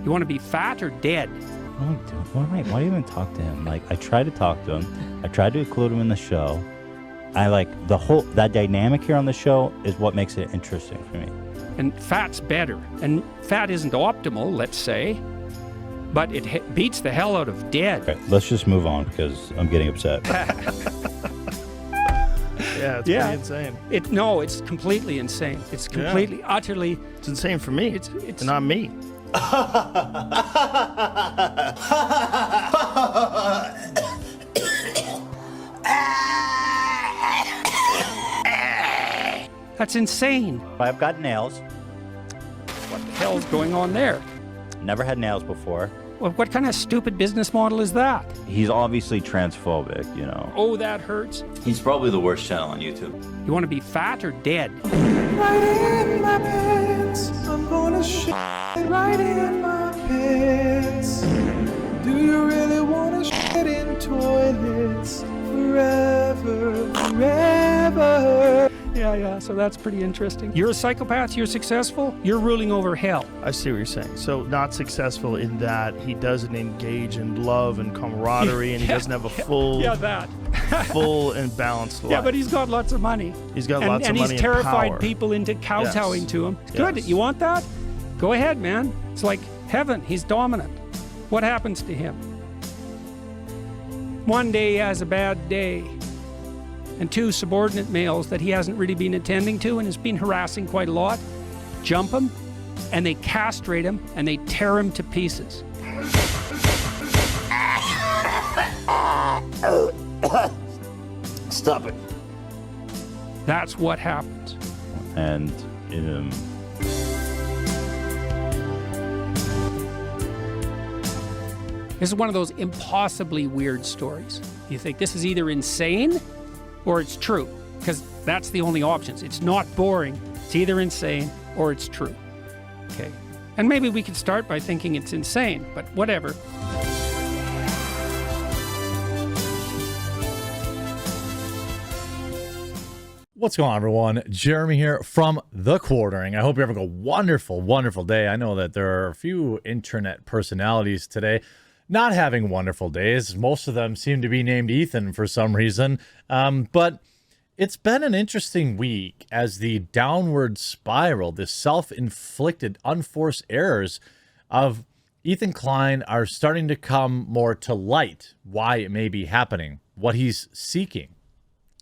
You want to be fat or dead? Why do you even talk to him? Like, I try to talk to him. I tried to include him in the show. I like that dynamic here on the show is what makes it interesting for me. And fat's better. And fat isn't optimal, let's say, but it beats the hell out of dead. Okay, let's just move on because I'm getting upset. Yeah, it's pretty insane. It's completely insane. It's completely, utterly... It's insane for me. It's not me. That's insane. I've got nails. What the hell's going on there? Never had nails before. Well, what kind of stupid business model is that? He's obviously transphobic, you know. Oh, that hurts. He's probably the worst channel on YouTube. You want to be fat or dead? Right in my pants, I'm gonna shit right in my pants. Do you really wanna shit in toilets forever, forever? Yeah, so that's pretty interesting. You're a psychopath, you're successful, you're ruling over hell. I see what you're saying. So not successful in that he doesn't engage in love and camaraderie and he doesn't have a full full and balanced life. Yeah, but he's got lots of money. He's got lots of money and he's terrified power. people into kowtowing to him. It's good. Yes. You want that? Go ahead, man. It's like heaven. He's dominant. What happens to him? One day he has a bad day. And two subordinate males that he hasn't really been attending to and has been harassing quite a lot, jump him, and they castrate him, and they tear him to pieces. Stop it. That's what happens. And this is one of those impossibly weird stories. You think this is either insane or it's true, because that's the only options. It's not boring. It's either insane or it's true. Okay. And maybe we could start by thinking it's insane, but whatever. What's going on, everyone? Jeremy here from The Quartering. I hope you're having a wonderful, wonderful day. I know that there are a few internet personalities today not having wonderful days. Most of them seem to be named Ethan for some reason. But it's been an interesting week as the downward spiral, the self-inflicted, unforced errors of Ethan Klein are starting to come more to light. Why it may be happening, what he's seeking.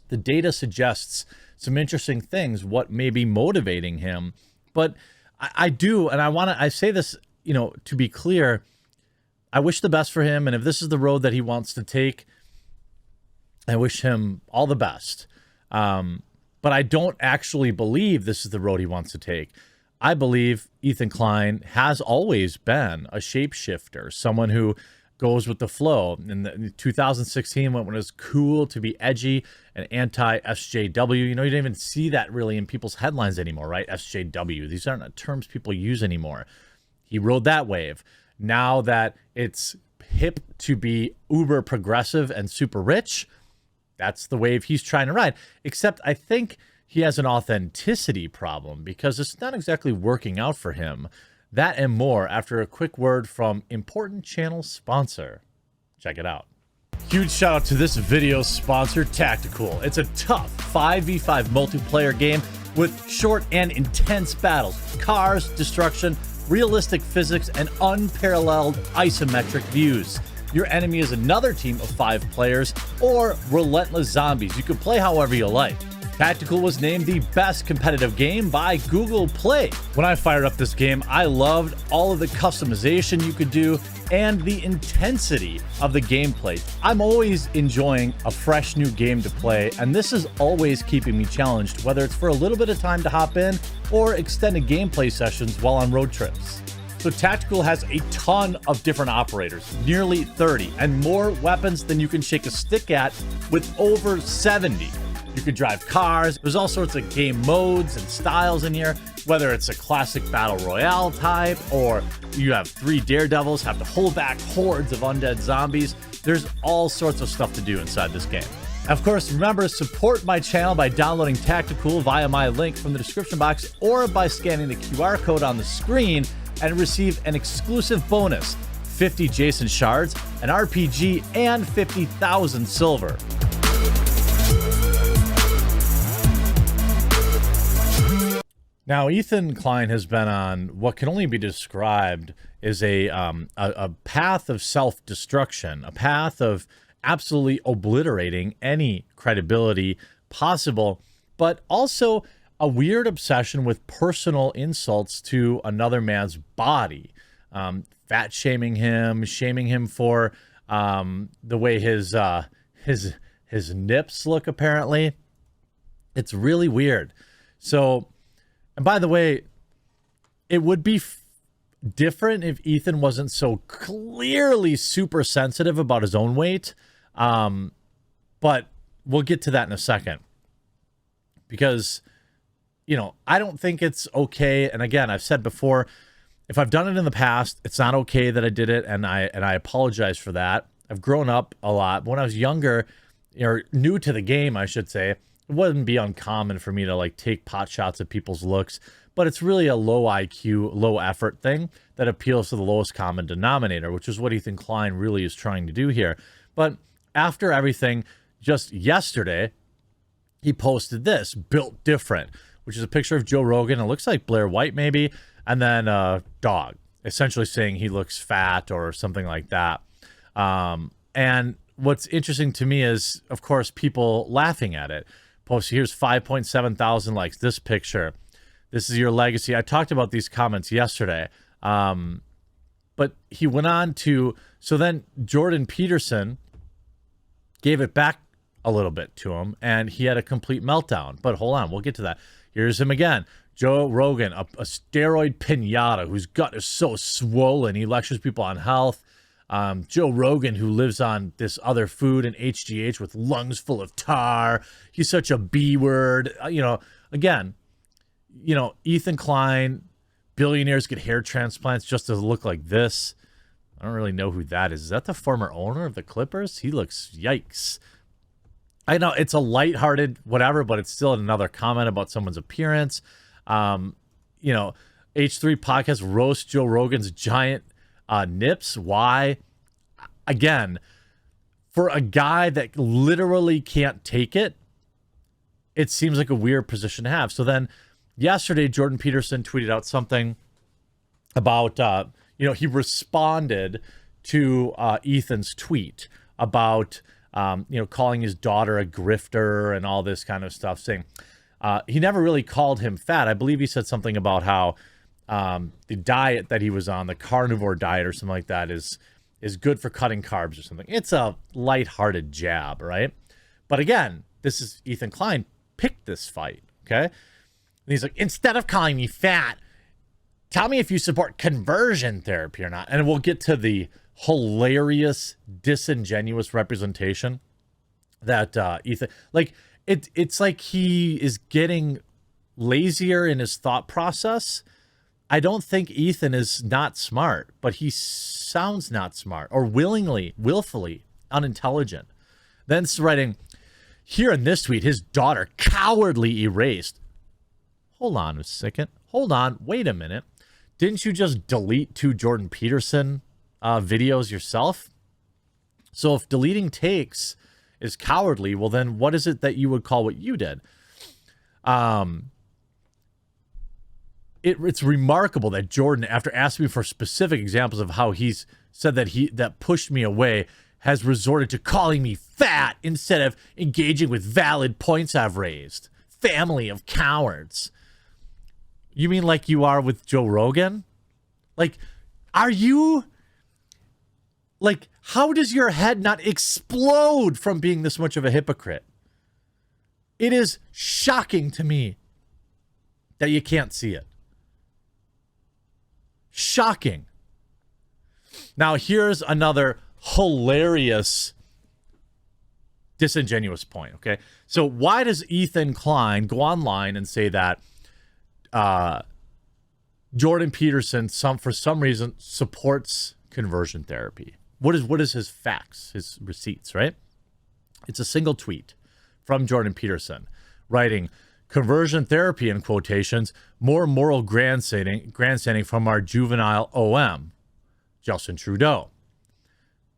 The data suggests some interesting things, what may be motivating him. But I do, and I say this, to be clear, I wish the best for him, and if this is the road that he wants to take, I wish him all the best. But I don't actually believe this is the road he wants to take. I believe Ethan Klein has always been a shapeshifter, someone who goes with the flow. In 2016, when it was cool to be edgy and anti-SJW, you don't even see that really in people's headlines anymore, right? SJW, these aren't terms people use anymore. He rode that wave. Now that it's hip to be uber progressive and super rich, that's the wave he's trying to ride. Except I think he has an authenticity problem because it's not exactly working out for him. That and more after a quick word from important channel sponsor. Check it out. Huge shout out to this video sponsor, Tactical. It's a tough 5v5 multiplayer game with short and intense battles, cars, destruction, realistic physics, and unparalleled isometric views. Your enemy is another team of 5 players or relentless zombies. You can play however you like. Tactical was named the best competitive game by Google Play. When I fired up this game, I loved all of the customization you could do and the intensity of the gameplay. I'm always enjoying a fresh new game to play, and this is always keeping me challenged, whether it's for a little bit of time to hop in or extended gameplay sessions while on road trips. So Tactical has a ton of different operators, nearly 30, and more weapons than you can shake a stick at with over 70. You can drive cars. There's all sorts of game modes and styles in here, whether it's a classic battle royale type or you have 3 daredevils, have to hold back hordes of undead zombies. There's all sorts of stuff to do inside this game. Of course, remember to support my channel by downloading Tactical via my link from the description box or by scanning the QR code on the screen. and receive an exclusive bonus, 50 Jason shards, an RPG, and 50,000 silver. Now, Ethan Klein has been on what can only be described as a path of self-destruction, a path of absolutely obliterating any credibility possible, but also a weird obsession with personal insults to another man's body, fat shaming him for the way his nips look. Apparently, it's really weird. So. And by the way, it would be different if Ethan wasn't so clearly super sensitive about his own weight. But we'll get to that in a second. Because, I don't think it's okay. And again, I've said before, if I've done it in the past, it's not okay that I did it. And I apologize for that. I've grown up a lot. When I was younger, or new to the game, I should say, it wouldn't be uncommon for me to take pot shots at people's looks, but it's really a low IQ, low effort thing that appeals to the lowest common denominator, which is what Ethan Klein really is trying to do here. But after everything, just yesterday, he posted this, Built Different, which is a picture of Joe Rogan. It looks like Blair White maybe, and then a dog, essentially saying he looks fat or something like that. And what's interesting to me is, of course, people laughing at it. Post, here's 5.7 thousand likes. This picture, this is your legacy. I talked about these comments yesterday, but he went on to, so then Jordan Peterson gave it back a little bit to him, and he had a complete meltdown. But hold on, we'll get to that. Here's him again. Joe Rogan, a steroid pinata whose gut is so swollen. He lectures people on health. Joe Rogan, who lives on this other food and HGH with lungs full of tar. He's such a B word. Again, Ethan Klein, billionaires get hair transplants just to look like this. I don't really know who that is. Is that the former owner of the Clippers? He looks, yikes. I know it's a lighthearted whatever, but it's still another comment about someone's appearance. H3 podcast roast Joe Rogan's giant nips. Why? Again, for a guy that literally can't take it, it seems like a weird position to have. So then yesterday, Jordan Peterson tweeted out something about, he responded to Ethan's tweet about, calling his daughter a grifter and all this kind of stuff, saying he never really called him fat. I believe he said something about how the diet that he was on, the carnivore diet or something like that, is good for cutting carbs or something. It's a lighthearted jab, right? But again, this is Ethan Klein picked this fight, okay? And he's like, instead of calling me fat, tell me if you support conversion therapy or not. And we'll get to the hilarious, disingenuous representation that Ethan, it's like he is getting lazier in his thought process. I don't think Ethan is not smart, but he sounds not smart or willfully unintelligent. Then it's writing, here in this tweet, his daughter cowardly erased. Hold on a second. Hold on. Wait a minute. Didn't you just delete 2 Jordan Peterson videos yourself? So if deleting takes is cowardly, well then what is it that you would call what you did? It's remarkable that Jordan, after asking me for specific examples of how he's said that pushed me away, has resorted to calling me fat instead of engaging with valid points I've raised. Family of cowards. You mean like you are with Joe Rogan? Are you... how does your head not explode from being this much of a hypocrite? It is shocking to me that you can't see it. Shocking. Now, here's another hilarious, disingenuous point, okay? So why does Ethan Klein go online and say that Jordan Peterson, for some reason, supports conversion therapy? What is his facts, his receipts, right? It's a single tweet from Jordan Peterson writing, Conversion therapy, in quotations, more moral grandstanding from our juvenile OM, Justin Trudeau.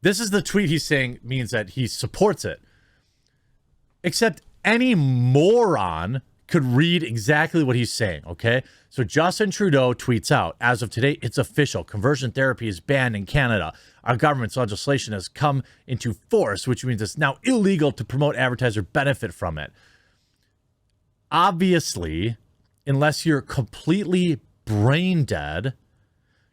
This is the tweet he's saying means that he supports it. Except any moron could read exactly what he's saying, okay? So Justin Trudeau tweets out, as of today, it's official. Conversion therapy is banned in Canada. Our government's legislation has come into force, which means it's now illegal to promote, advertise, or benefit from it. Obviously, unless you're completely brain dead,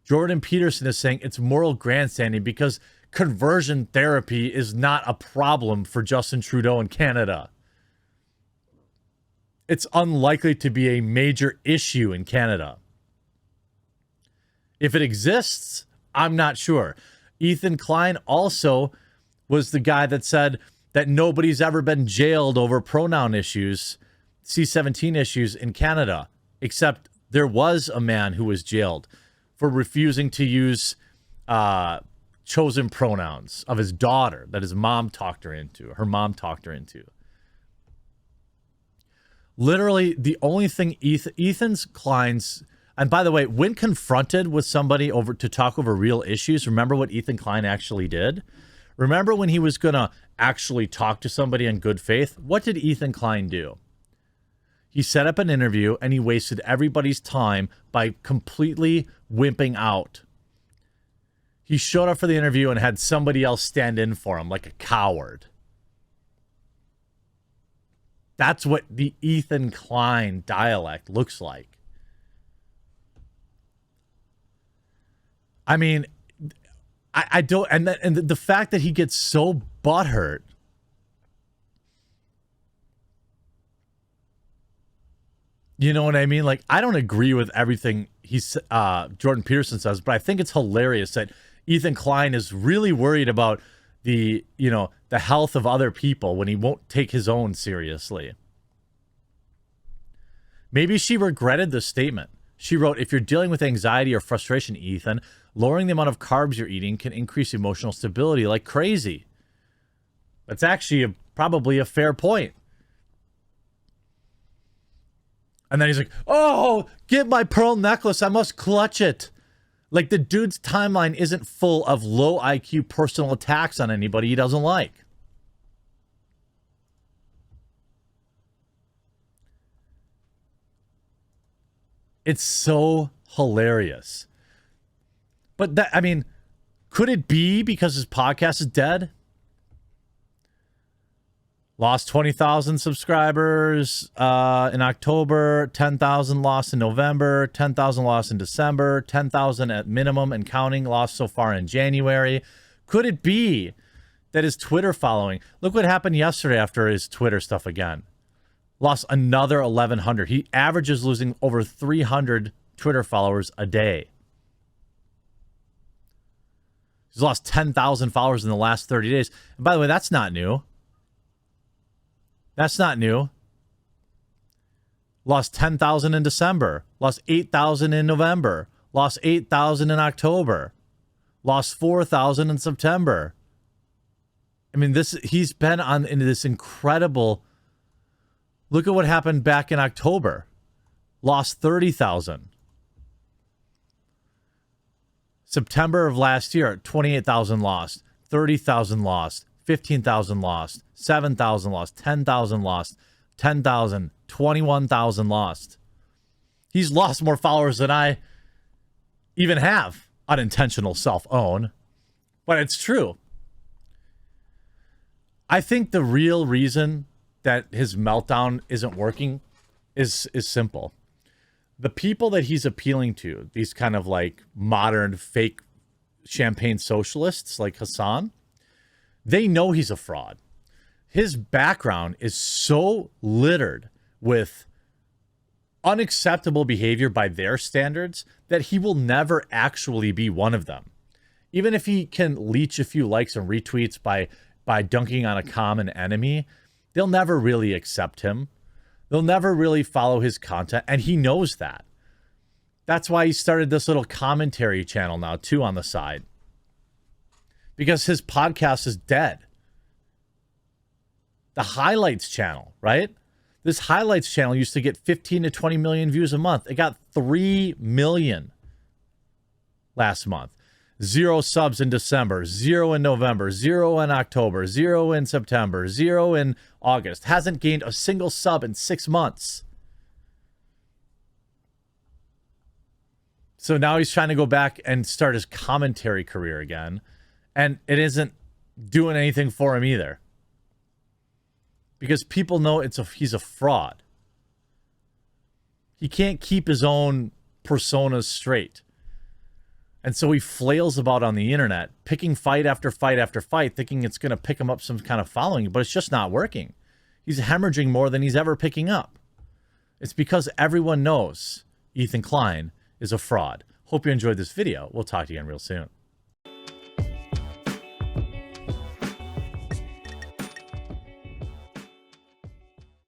Jordan Peterson is saying it's moral grandstanding because conversion therapy is not a problem for Justin Trudeau in Canada. It's unlikely to be a major issue in Canada. If it exists, I'm not sure. Ethan Klein also was the guy that said that nobody's ever been jailed over pronoun issues, C-17 issues in Canada, except there was a man who was jailed for refusing to use chosen pronouns of his daughter that his mom talked her into. Her mom talked her into. Literally, the only thing Ethan's Klein's, and by the way, when confronted with somebody over to talk over real issues, remember what Ethan Klein actually did? Remember when he was going to actually talk to somebody in good faith? What did Ethan Klein do? He set up an interview and he wasted everybody's time by completely wimping out. He showed up for the interview and had somebody else stand in for him like a coward. That's what the Ethan Klein dialect looks like. I mean, I don't, and the fact that he gets so butthurt. You know what I mean? Like, I don't agree with everything Jordan Peterson says, but I think it's hilarious that Ethan Klein is really worried about the health of other people when he won't take his own seriously. Maybe she regretted the statement. She wrote, if you're dealing with anxiety or frustration, Ethan, lowering the amount of carbs you're eating can increase emotional stability like crazy. That's actually probably a fair point. And then he's like, oh, get my pearl necklace. I must clutch it. Like, the dude's timeline isn't full of low IQ personal attacks on anybody he doesn't like. It's so hilarious. But that, I mean, could it be because his podcast is dead? Lost 20,000 subscribers in October, 10,000 lost in November, 10,000 lost in December, 10,000 at minimum and counting lost so far in January. Could it be that his Twitter following, look what happened yesterday after his Twitter stuff again. Lost another 1,100. He averages losing over 300 Twitter followers a day. He's lost 10,000 followers in the last 30 days. And by the way, that's not new. That's not new. Lost 10,000 in December. Lost 8,000 in November. Lost 8,000 in October. Lost 4,000 in September. I mean, he's been in this incredible. Look at what happened back in October. Lost 30,000. September of last year, 28,000 lost. 30,000 lost. 15,000 lost, 7,000 lost, 10,000 lost, 10,000, 21,000 lost. He's lost more followers than I even have unintentional self-own, but it's true. I think the real reason that his meltdown isn't working is simple. The people that he's appealing to, these kind of like modern fake champagne socialists like Hassan, they know he's a fraud. His background is so littered with unacceptable behavior by their standards that he will never actually be one of them. Even if he can leech a few likes and retweets by dunking on a common enemy, they'll never really accept him. They'll never really follow his content, and he knows that. That's why he started this little commentary channel now, too, on the side. Because his podcast is dead. The highlights channel, right? This highlights channel used to get 15 to 20 million views a month. It got 3 million last month. 0 subs in December, 0 in November, 0 in October, 0 in September, 0 in August. Hasn't gained a single sub in 6 months. So now he's trying to go back and start his commentary career again. And it isn't doing anything for him either. Because people know he's a fraud. He can't keep his own personas straight. And so he flails about on the internet, picking fight after fight after fight, thinking it's going to pick him up some kind of following, but it's just not working. He's hemorrhaging more than he's ever picking up. It's because everyone knows Ethan Klein is a fraud. Hope you enjoyed this video. We'll talk to you again real soon.